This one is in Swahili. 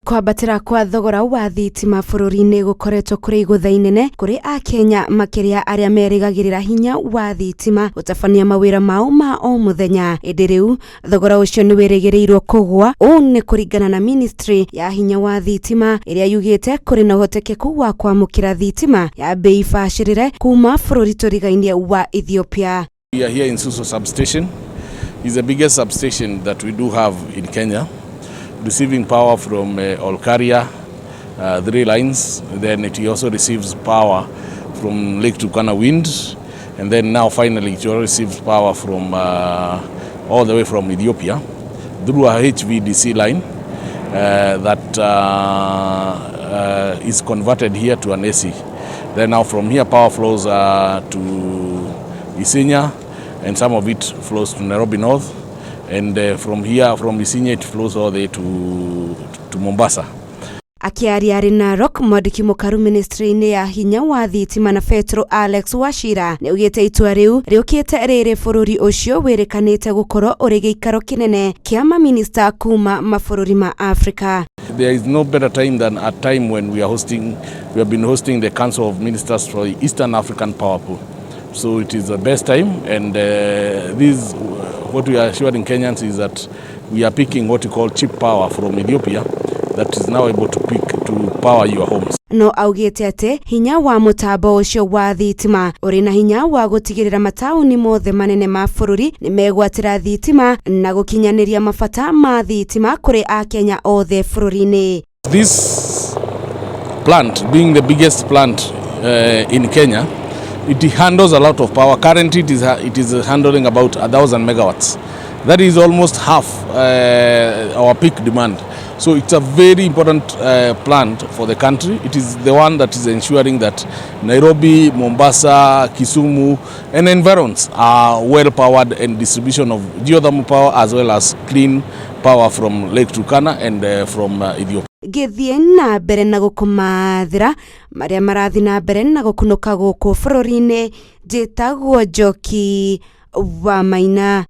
Kwambatira kwa thogora wa thitima bururi-ini gukoretwo kuri igutha inene kuri Akenya makiria aria merigagirira hinya wa thitima utabania mawira mao ma o muthenya. Indi riu thogora ucio ni wirigirirwo kugwa uu ni kuringana na ministry ya hinya wa thitima iria yugite kuri na uhotekeku wa kwamukira thitima ya bei bacirire kuma bururi turigainie wa Ethiopia. We are here in Suso substation. It's the biggest substation that we do have in Kenya, receiving power from Olkaria, 3 lines. Then it also receives power from Lake Turkana wind, and then now finally it also receives power from all the way from Ethiopia through a HVDC line that is converted here to an AC. Then now from here power flows to Isinya, and some of it flows to Nairobi North, and from here, from Isinya, it flows all the way to Mombasa. Akiaria ari Narok, mwandiki mukaru ministry-ini ya hinya wa thitima na Petro Alex Wachira ni ugite itua riu riukite riri bururi ucio wirikanite gukorwo uri giikaro kinene kia maminista kuma mabururi ma Africa. There is no better time than a time when we have been hosting the Council of Ministers for the Eastern African Power Pool. So it is the best time, and what we are assuring Kenyans is that we are picking what we call cheap power from Ethiopia that is now able to power your homes. No augite ati hinya wa mutambo ucio wa thitima uri na hinya wa gutigirira matauni mothe manene ma bururi ni megwatira thitima na gukinyaniria mabata ma thitima kuri Akenya othe bururi-ini. This plant, being the biggest plant in Kenya, it handles a lot of power. Currently it is handling about 1,000 megawatts. That is almost half our peak demand. So it's a very important plant for the country. It is the one that is ensuring that Nairobi, Mombasa, Kisumu and environs are well powered, and distribution of geothermal power as well as clean power from Lake Turkana and from Ethiopia. Githie na mbere na gukumathira maria marathi na mbere na gukunuka guku bururi-ini njitagwo Njoki wa Maina.